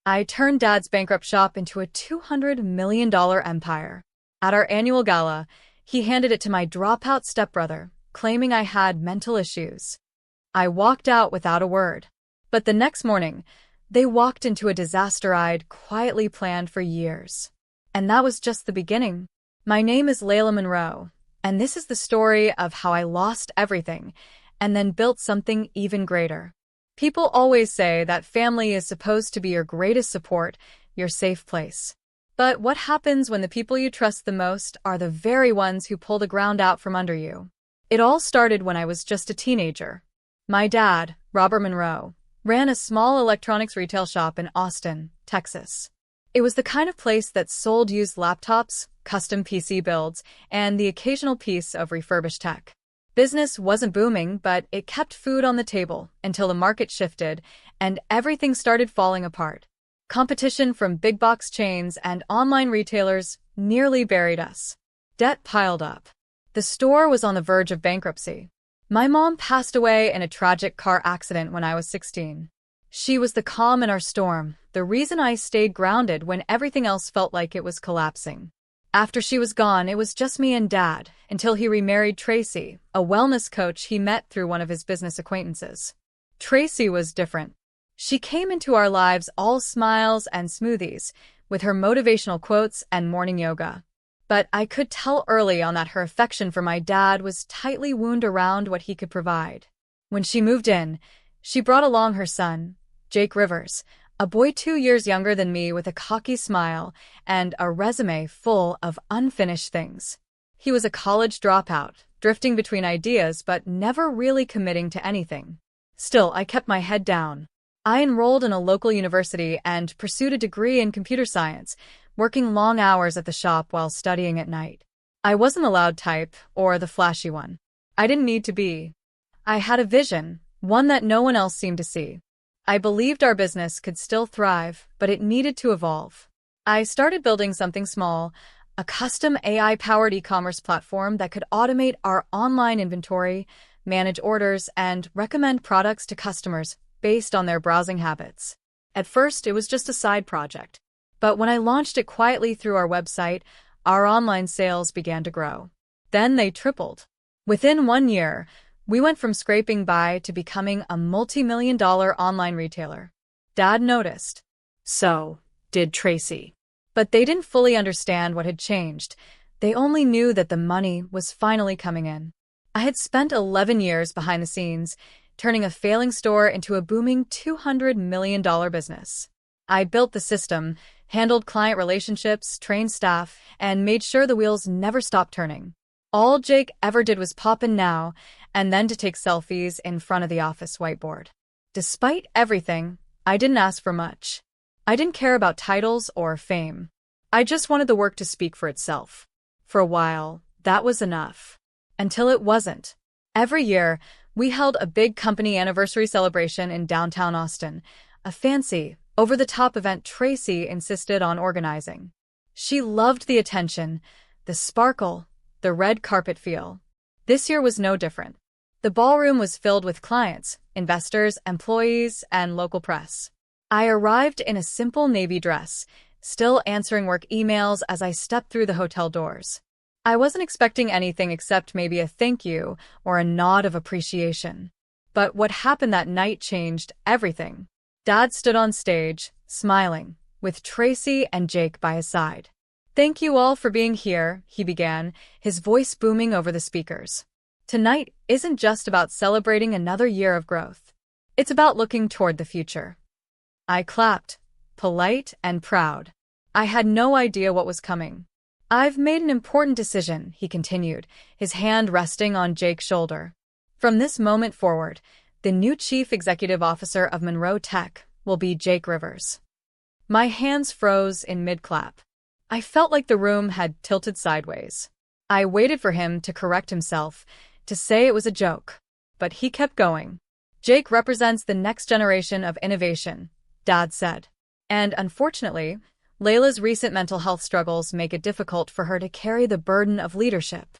I turned Dad's bankrupt shop into a $200 million empire. At our annual gala, he handed it to my dropout stepbrother, claiming I had mental issues. I walked out without a word. But the next morning, they walked into a disaster I'd quietly planned for years. And that was just the beginning. My name is Layla Monroe, and this is the story of how I lost everything and then built something even greater. People always say that family is supposed to be your greatest support, your safe place. But what happens when the people you trust the most are the very ones who pull the ground out from under you? It all started when I was just a teenager. My dad, Robert Monroe, ran a small electronics retail shop in Austin, Texas. It was the kind of place that sold used laptops, custom PC builds, and the occasional piece of refurbished tech. Business wasn't booming, but it kept food on the table until the market shifted and everything started falling apart. Competition from big box chains and online retailers nearly buried us. Debt piled up. The store was on the verge of bankruptcy. My mom passed away in a tragic car accident when I was 16. She was the calm in our storm, the reason I stayed grounded when everything else felt like it was collapsing. After she was gone, it was just me and Dad, until he remarried Tracy, a wellness coach he met through one of his business acquaintances. Tracy was different. She came into our lives all smiles and smoothies, with her motivational quotes and morning yoga. But I could tell early on that her affection for my dad was tightly wound around what he could provide. When she moved in, she brought along her son, Jake Rivers, a boy 2 years younger than me with a cocky smile and a resume full of unfinished things. He was a college dropout, drifting between ideas but never really committing to anything. Still, I kept my head down. I enrolled in a local university and pursued a degree in computer science, working long hours at the shop while studying at night. I wasn't the loud type or the flashy one. I didn't need to be. I had a vision, one that no one else seemed to see. I believed our business could still thrive, but it needed to evolve. I started building something small, a custom AI-powered e-commerce platform that could automate our online inventory, manage orders, and recommend products to customers based on their browsing habits. At first, it was just a side project. But when I launched it quietly through our website, our online sales began to grow. Then they tripled. Within 1 year, we went from scraping by to becoming a multi-million-dollar online retailer. Dad noticed. So did Tracy. But they didn't fully understand what had changed. They only knew that the money was finally coming in. I had spent 11 years behind the scenes, turning a failing store into a booming $200 million business. I built the system, handled client relationships, trained staff, and made sure the wheels never stopped turning. All Jake ever did was pop in now and then to take selfies in front of the office whiteboard. Despite everything, I didn't ask for much. I didn't care about titles or fame. I just wanted the work to speak for itself. For a while, that was enough. Until it wasn't. Every year, we held a big company anniversary celebration in downtown Austin, a fancy, over-the-top event Tracy insisted on organizing. She loved the attention, the sparkle, the red carpet feel. This year was no different. The ballroom was filled with clients, investors, employees, and local press. I arrived in a simple navy dress, still answering work emails as I stepped through the hotel doors. I wasn't expecting anything except maybe a thank you or a nod of appreciation. But what happened that night changed everything. Dad stood on stage, smiling, with Tracy and Jake by his side. "Thank you all for being here," he began, his voice booming over the speakers. "Tonight isn't just about celebrating another year of growth. It's about looking toward the future." I clapped, polite and proud. I had no idea what was coming. "I've made an important decision," he continued, his hand resting on Jake's shoulder. "From this moment forward, the new Chief Executive Officer of Monroe Tech will be Jake Rivers." My hands froze in mid-clap. I felt like the room had tilted sideways. I waited for him to correct himself, to say it was a joke. But he kept going. "Jake represents the next generation of innovation," Dad said. "And unfortunately, Layla's recent mental health struggles make it difficult for her to carry the burden of leadership."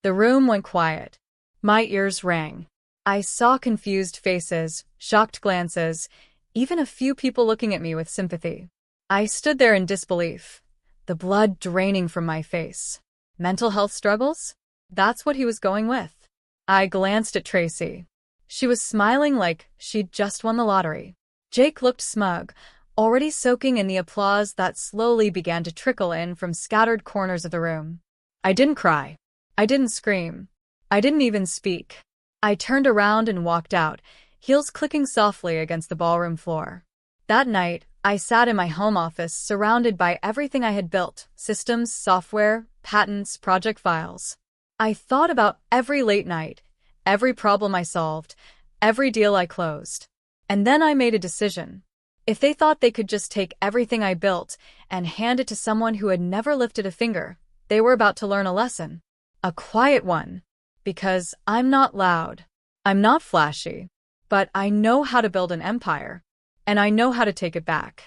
The room went quiet. My ears rang. I saw confused faces, shocked glances, even a few people looking at me with sympathy. I stood there in disbelief, the blood draining from my face. Mental health struggles? That's what he was going with. I glanced at Tracy. She was smiling like she'd just won the lottery. Jake looked smug, already soaking in the applause that slowly began to trickle in from scattered corners of the room. I didn't cry. I didn't scream. I didn't even speak. I turned around and walked out, heels clicking softly against the ballroom floor. That night, I sat in my home office surrounded by everything I had built: systems, software, patents, project files. I thought about every late night, every problem I solved, every deal I closed. And then I made a decision. If they thought they could just take everything I built and hand it to someone who had never lifted a finger, they were about to learn a lesson. A quiet one. Because I'm not loud. I'm not flashy. But I know how to build an empire. And I know how to take it back.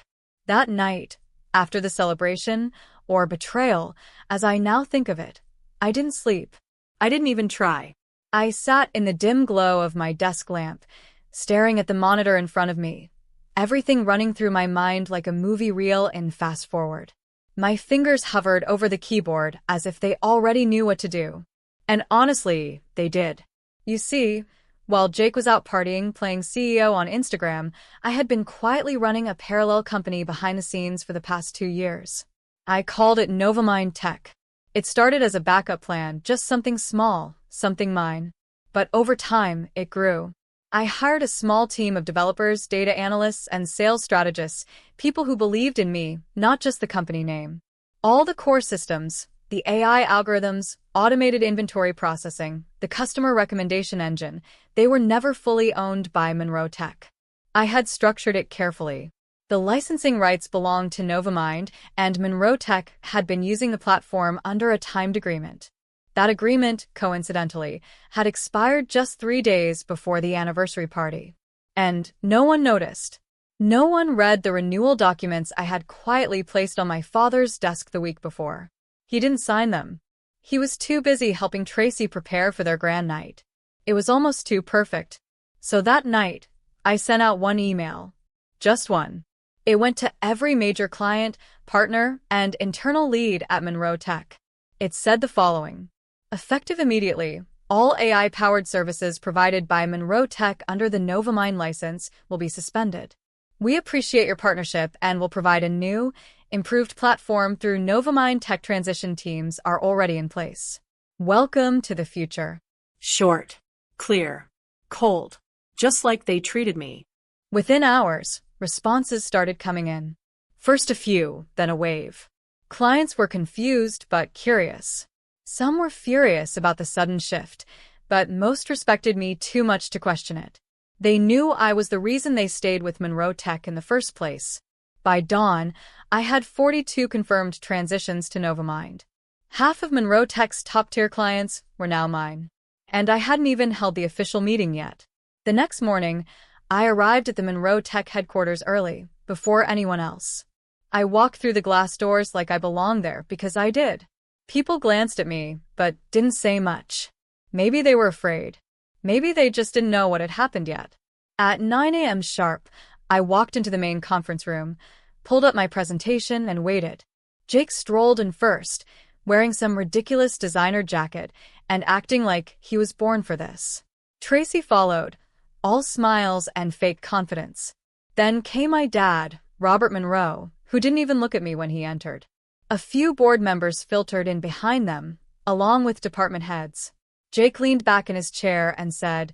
That night, after the celebration, or betrayal, as I now think of it, I didn't sleep. I didn't even try. I sat in the dim glow of my desk lamp, staring at the monitor in front of me, everything running through my mind like a movie reel in fast forward. My fingers hovered over the keyboard as if they already knew what to do. And honestly, they did. You see, while Jake was out partying, playing CEO on Instagram, I had been quietly running a parallel company behind the scenes for the past 2 years. I called it Novamind Tech. It started as a backup plan, just something small, something mine. But over time, it grew. I hired a small team of developers, data analysts, and sales strategists, people who believed in me, not just the company name. All the core systems, the AI algorithms, automated inventory processing, the customer recommendation engine, they were never fully owned by Monroe Tech. I had structured it carefully. The licensing rights belonged to Novamind, and Monroe Tech had been using the platform under a timed agreement. That agreement, coincidentally, had expired just 3 days before the anniversary party. And no one noticed. No one read the renewal documents I had quietly placed on my father's desk the week before. He didn't sign them. He was too busy helping Tracy prepare for their grand night. It was almost too perfect. So that night, I sent out one email. Just one. It went to every major client, partner, and internal lead at Monroe Tech. It said the following. Effective immediately, all AI-powered services provided by Monroe Tech under the Novamind license will be suspended. We appreciate your partnership and will provide a new, improved platform through Novamind Tech transition teams are already in place. Welcome to the future. Short, clear, cold, just like they treated me. Within hours, responses started coming in. First a few, then a wave. Clients were confused but curious. Some were furious about the sudden shift, but most respected me too much to question it. They knew I was the reason they stayed with Monroe Tech in the first place. By dawn, I had 42 confirmed transitions to Novamind. Half of Monroe Tech's top-tier clients were now mine. And I hadn't even held the official meeting yet. The next morning, I arrived at the Monroe Tech headquarters early, before anyone else. I walked through the glass doors like I belonged there because I did. People glanced at me, but didn't say much. Maybe they were afraid. Maybe they just didn't know what had happened yet. At 9 a.m. sharp, I walked into the main conference room, pulled up my presentation, and waited. Jake strolled in first, wearing some ridiculous designer jacket and acting like he was born for this. Tracy followed, all smiles and fake confidence. Then came my dad, Robert Monroe, who didn't even look at me when he entered. A few board members filtered in behind them, along with department heads. Jake leaned back in his chair and said,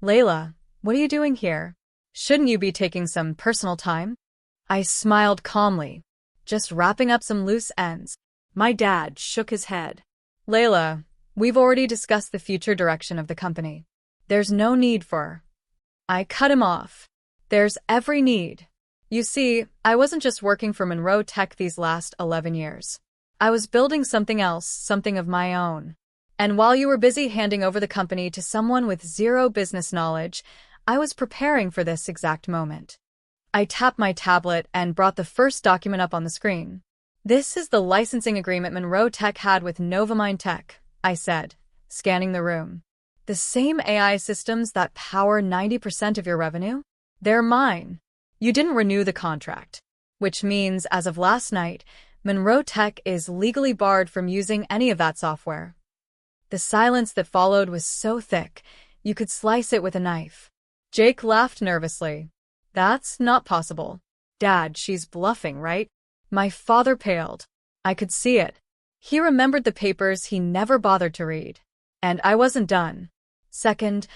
"Layla, what are you doing here? Shouldn't you be taking some personal time?" I smiled calmly, just wrapping up some loose ends. My dad shook his head. "Layla, we've already discussed the future direction of the company. There's no need for..." I cut him off. "There's every need. You see, I wasn't just working for Monroe Tech these last 11 years. I was building something else, something of my own. And while you were busy handing over the company to someone with zero business knowledge, I was preparing for this exact moment." I tapped my tablet and brought the first document up on the screen. "This is the licensing agreement Monroe Tech had with Novamind Tech," I said, scanning the room. "The same AI systems that power 90% of your revenue? They're mine. You didn't renew the contract, which means, as of last night, Monroe Tech is legally barred from using any of that software. The silence that followed was so thick, you could slice it with a knife. Jake laughed nervously. That's not possible. Dad, she's bluffing, right? My father paled. I could see it. He remembered the papers he never bothered to read. And I wasn't done. Second,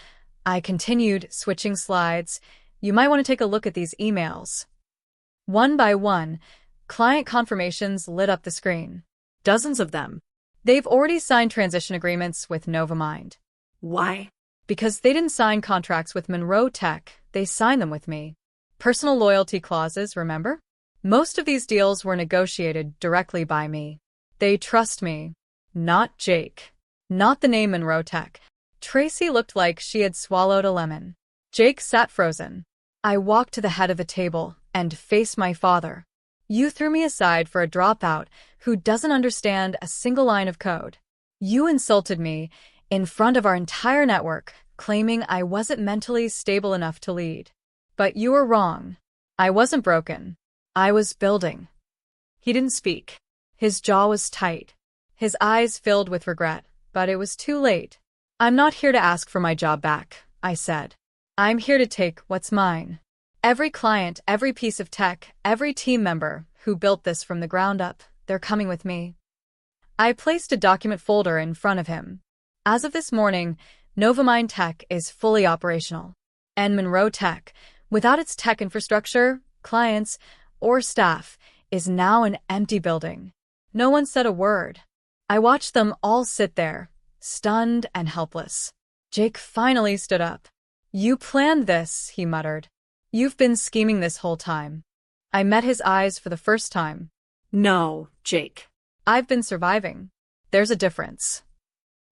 I continued, switching slides. You might want to take a look at these emails. One by one, client confirmations lit up the screen. Dozens of them. They've already signed transition agreements with Novamind. Why? Because they didn't sign contracts with Monroe Tech, they signed them with me. Personal loyalty clauses, remember? Most of these deals were negotiated directly by me. They trust me. Not Jake. Not the name Monroe Tech. Tracy looked like she had swallowed a lemon. Jake sat frozen. I walked to the head of the table and faced my father. You threw me aside for a dropout who doesn't understand a single line of code. You insulted me in front of our entire network, claiming I wasn't mentally stable enough to lead. But you were wrong. I wasn't broken. I was building. He didn't speak. His jaw was tight. His eyes filled with regret, but it was too late. I'm not here to ask for my job back, I said. I'm here to take what's mine. Every client, every piece of tech, every team member who built this from the ground up, they're coming with me. I placed a document folder in front of him. As of this morning, Novamind Tech is fully operational. And Monroe Tech, without its tech infrastructure, clients, or staff, is now an empty building. No one said a word. I watched them all sit there, stunned and helpless. Jake finally stood up. You planned this, he muttered. You've been scheming this whole time. I met his eyes for the first time. No, Jake. I've been surviving. There's a difference.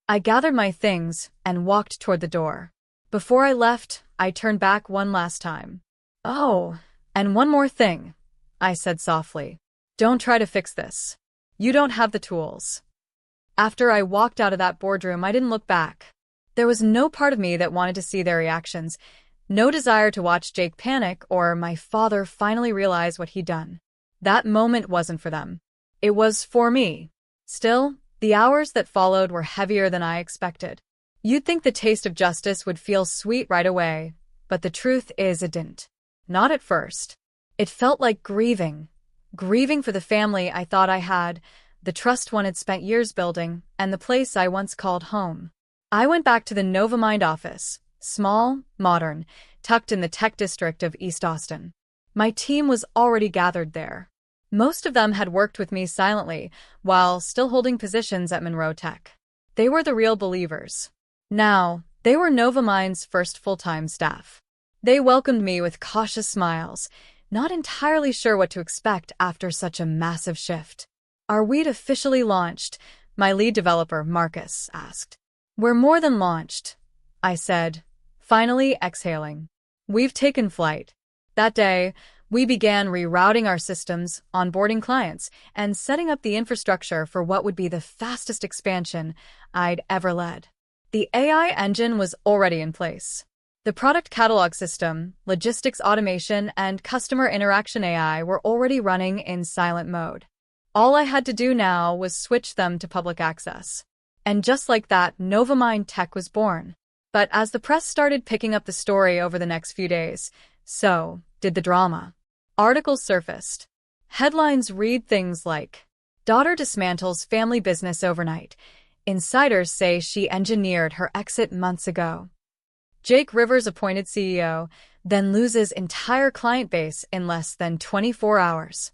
I gathered my things and walked toward the door. Before I left, I turned back one last time. Oh, and one more thing, I said softly. Don't try to fix this. You don't have the tools. After I walked out of that boardroom, I didn't look back. There was no part of me that wanted to see their reactions, no desire to watch Jake panic or my father finally realize what he'd done. That moment wasn't for them. It was for me. Still, the hours that followed were heavier than I expected. You'd think the taste of justice would feel sweet right away, but the truth is it didn't. Not at first. It felt like grieving. Grieving for the family I thought I had, the trust one had spent years building, and the place I once called home. I went back to the Novamind office, small, modern, tucked in the tech district of East Austin. My team was already gathered there. Most of them had worked with me silently, while still holding positions at Monroe Tech. They were the real believers. Now, they were Novamind's first full-time staff. They welcomed me with cautious smiles, not entirely sure what to expect after such a massive shift. Are we officially launched? My lead developer, Marcus, asked. We're more than launched, I said, finally exhaling. We've taken flight. That day, we began rerouting our systems, onboarding clients, and setting up the infrastructure for what would be the fastest expansion I'd ever led. The AI engine was already in place. The product catalog system, logistics automation, and customer interaction AI were already running in silent mode. All I had to do now was switch them to public access. And just like that, Novamind Tech was born. But as the press started picking up the story over the next few days, so did the drama. Articles surfaced. Headlines read things like, Daughter dismantles family business overnight. Insiders say she engineered her exit months ago. Jake Rivers appointed CEO, then loses entire client base in less than 24 hours.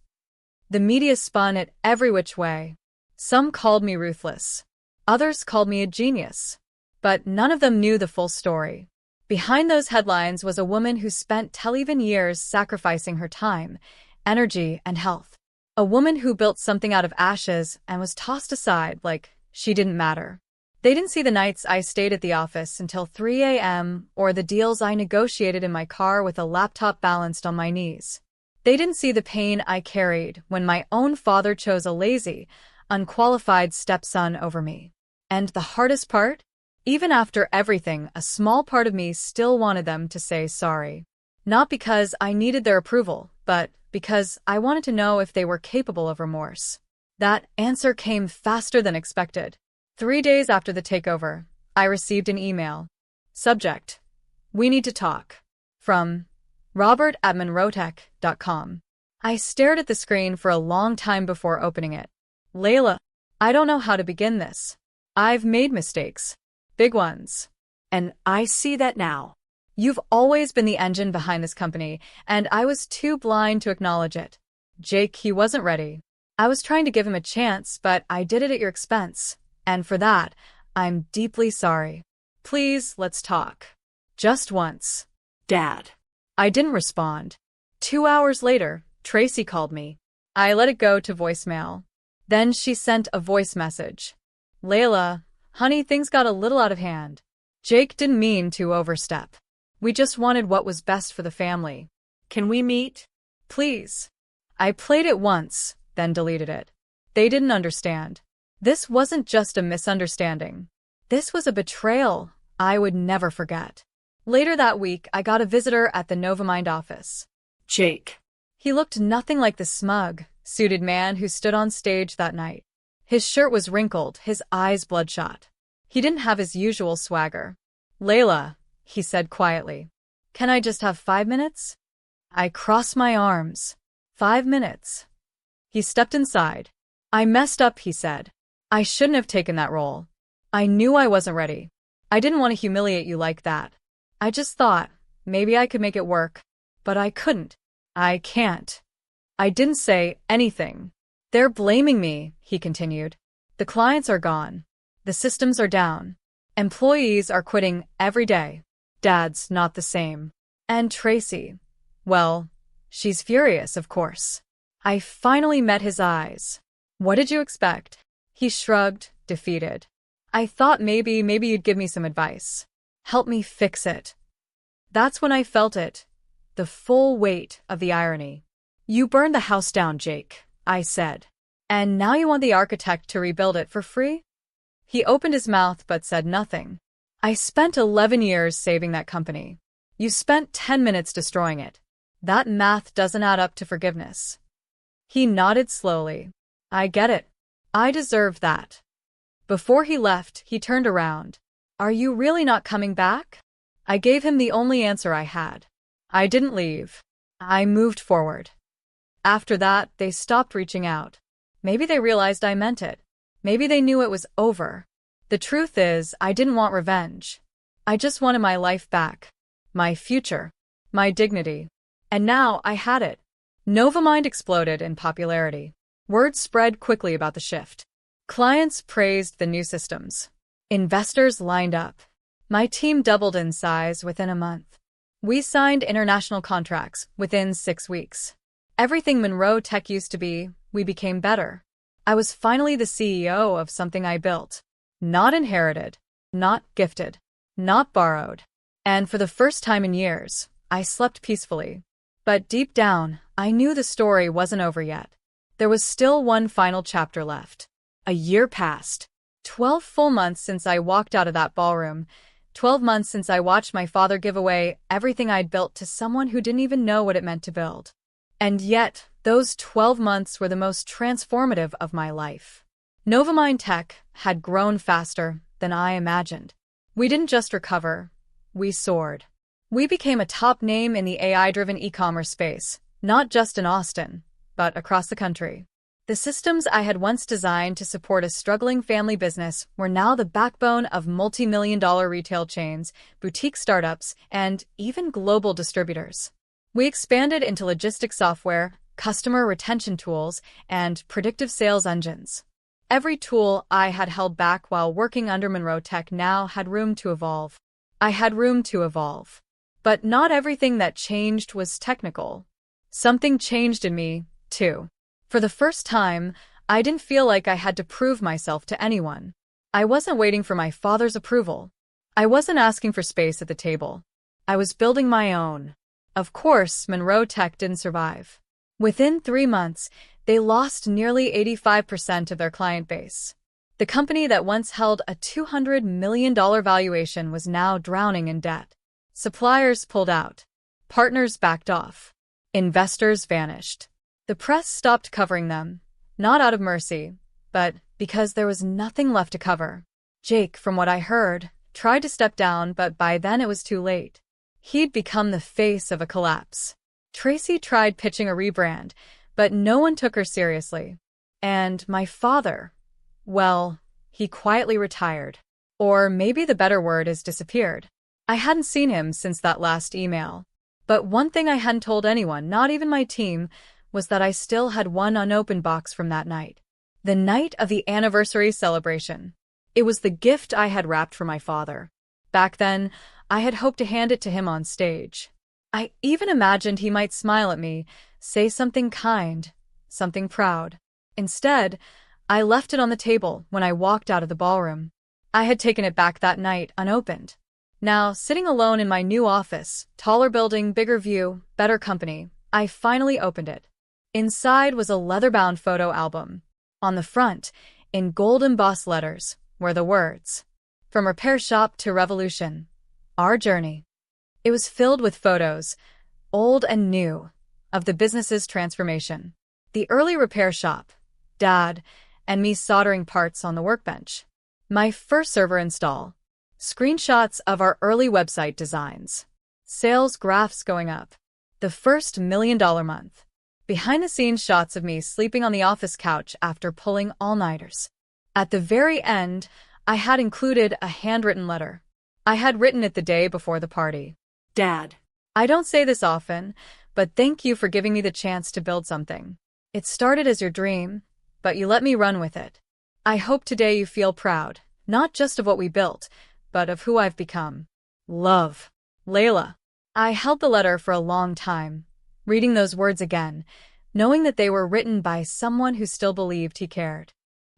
The media spun it every which way. Some called me ruthless. Others called me a genius. But none of them knew the full story. Behind those headlines was a woman who spent 10 years sacrificing her time, energy, and health. A woman who built something out of ashes and was tossed aside like she didn't matter. They didn't see the nights I stayed at the office until 3 a.m. or the deals I negotiated in my car with a laptop balanced on my knees. They didn't see the pain I carried when my own father chose a lazy, unqualified stepson over me. And the hardest part? Even after everything, a small part of me still wanted them to say sorry. Not because I needed their approval, but because I wanted to know if they were capable of remorse. That answer came faster than expected. 3 days after the takeover, I received an email. Subject: We need to talk. From Robert@monroetech.com. I stared at the screen for a long time before opening it. Layla, I don't know how to begin this. I've made mistakes. Big ones. And I see that now. You've always been the engine behind this company, and I was too blind to acknowledge it. Jake, he wasn't ready. I was trying to give him a chance, but I did it at your expense. And for that, I'm deeply sorry. Please, let's talk. Just once. Dad. I didn't respond. 2 hours later, Tracy called me. I let it go to voicemail. Then she sent a voice message. Layla, honey, things got a little out of hand. Jake didn't mean to overstep. We just wanted what was best for the family. Can we meet? Please. I played it once, then deleted it. They didn't understand. This wasn't just a misunderstanding. This was a betrayal I would never forget. Later that week, I got a visitor at the Novamind office. Jake. He looked nothing like the smug, suited man who stood on stage that night. His shirt was wrinkled, his eyes bloodshot. He didn't have his usual swagger. Layla, he said quietly. Can I just have 5 minutes? I crossed my arms. 5 minutes. He stepped inside. I messed up, he said. I shouldn't have taken that role. I knew I wasn't ready. I didn't want to humiliate you like that. I just thought, maybe I could make it work. But I couldn't. I can't. I didn't say anything. They're blaming me, he continued. The clients are gone. The systems are down. Employees are quitting every day. Dad's not the same. And Tracy, well, she's furious, of course. I finally met his eyes. What did you expect? He shrugged, defeated. I thought maybe you'd give me some advice. Help me fix it. That's when I felt it. The full weight of the irony. You burned the house down, Jake, I said. And now you want the architect to rebuild it for free? He opened his mouth but said nothing. I spent 11 years saving that company. You spent 10 minutes destroying it. That math doesn't add up to forgiveness. He nodded slowly. I get it. I deserved that. Before he left, he turned around. Are you really not coming back? I gave him the only answer I had. I didn't leave. I moved forward. After that, they stopped reaching out. Maybe they realized I meant it. Maybe they knew it was over. The truth is, I didn't want revenge. I just wanted my life back. My future. My dignity. And now I had it. Novamind exploded in popularity. Word spread quickly about the shift. Clients praised the new systems. Investors lined up. My team doubled in size within a month. We signed international contracts within 6 weeks. Everything Monroe Tech used to be, we became better. I was finally the CEO of something I built. Not inherited. Not gifted. Not borrowed. And for the first time in years, I slept peacefully. But deep down, I knew the story wasn't over yet. There was still one final chapter left. A year passed. 12 full months since I walked out of that ballroom. 12 months since I watched my father give away everything I'd built to someone who didn't even know what it meant to build. And yet, those 12 months were the most transformative of my life. Novamind Tech had grown faster than I imagined. We didn't just recover, we soared. We became a top name in the AI-driven e-commerce space, not just in Austin, but across the country. The systems I had once designed to support a struggling family business were now the backbone of multi-million-dollar retail chains, boutique startups, and even global distributors. We expanded into logistics software, customer retention tools, and predictive sales engines. Every tool I had held back while working under Monroe Tech now had room to evolve. I had room to evolve. But not everything that changed was technical. Something changed in me, too. For the first time, I didn't feel like I had to prove myself to anyone. I wasn't waiting for my father's approval. I wasn't asking for space at the table. I was building my own. Of course, Monroe Tech didn't survive. Within 3 months, they lost nearly 85% of their client base. The company that once held a $200 million valuation was now drowning in debt. Suppliers pulled out. Partners backed off. Investors vanished. The press stopped covering them, not out of mercy, but because there was nothing left to cover. Jake, from what I heard, tried to step down, but by then it was too late. He'd become the face of a collapse. Tracy tried pitching a rebrand, but no one took her seriously. And my father, well, he quietly retired. Or maybe the better word is disappeared. I hadn't seen him since that last email. But one thing I hadn't told anyone, not even my team, was that I still had one unopened box from that night. The night of the anniversary celebration. It was the gift I had wrapped for my father. Back then, I had hoped to hand it to him on stage. I even imagined he might smile at me, say something kind, something proud. Instead, I left it on the table when I walked out of the ballroom. I had taken it back that night, unopened. Now, sitting alone in my new office, taller building, bigger view, better company, I finally opened it. Inside was a leather-bound photo album. On the front, in gold embossed letters, were the words, "From repair shop to revolution. Our journey." It was filled with photos, old and new, of the business's transformation. The early repair shop, Dad, and me soldering parts on the workbench. My first server install. Screenshots of our early website designs. Sales graphs going up. The first $1 million month. Behind-the-scenes shots of me sleeping on the office couch after pulling all-nighters. At the very end, I had included a handwritten letter. I had written it the day before the party. Dad. I don't say this often, but thank you for giving me the chance to build something. It started as your dream, but you let me run with it. I hope today you feel proud, not just of what we built, but of who I've become. Love. Layla. I held the letter for a long time, reading those words again, knowing that they were written by someone who still believed he cared.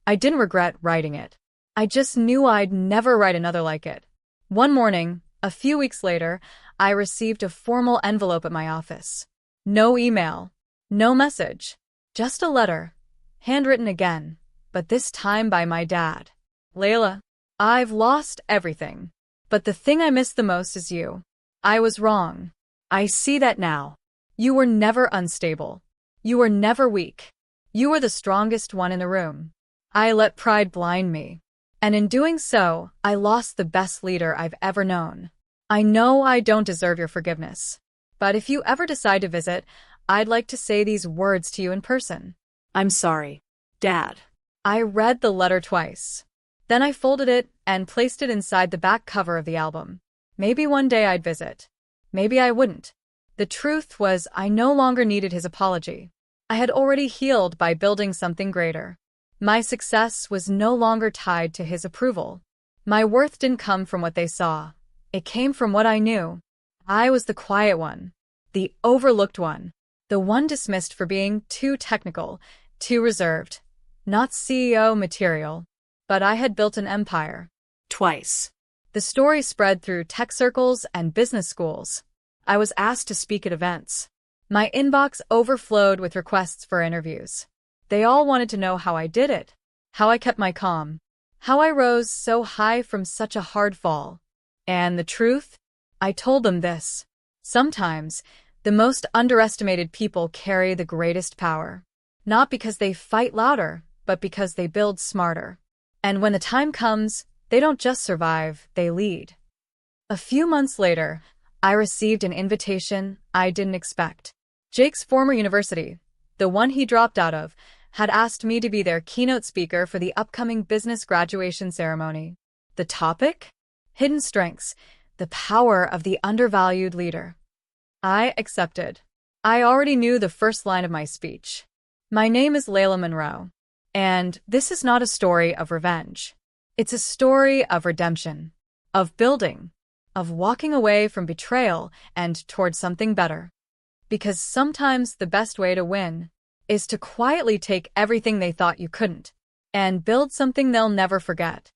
I didn't regret writing it. I just knew I'd never write another like it. One morning, a few weeks later, I received a formal envelope at my office. No email, no message, just a letter, handwritten again, but this time by my dad. Layla, I've lost everything, but the thing I miss the most is you. I was wrong. I see that now. You were never unstable. You were never weak. You were the strongest one in the room. I let pride blind me. And in doing so, I lost the best leader I've ever known. I know I don't deserve your forgiveness. But if you ever decide to visit, I'd like to say these words to you in person. I'm sorry, Dad. I read the letter twice. Then I folded it and placed it inside the back cover of the album. Maybe one day I'd visit. Maybe I wouldn't. The truth was I no longer needed his apology. I had already healed by building something greater. My success was no longer tied to his approval. My worth didn't come from what they saw. It came from what I knew. I was the quiet one, the overlooked one, the one dismissed for being too technical, too reserved. Not CEO material. But I had built an empire. Twice. The story spread through tech circles and business schools. I was asked to speak at events. My inbox overflowed with requests for interviews. They all wanted to know how I did it, how I kept my calm, how I rose so high from such a hard fall. And the truth? I told them this. Sometimes, the most underestimated people carry the greatest power. Not because they fight louder, but because they build smarter. And when the time comes, they don't just survive, they lead. A few months later, I received an invitation I didn't expect. Jake's former university, the one he dropped out of, had asked me to be their keynote speaker for the upcoming business graduation ceremony. The topic? Hidden strengths, the power of the undervalued leader. I accepted. I already knew the first line of my speech. My name is Layla Monroe. And this is not a story of revenge. It's a story of redemption, of building, of walking away from betrayal and towards something better. Because sometimes the best way to win is to quietly take everything they thought you couldn't and build something they'll never forget.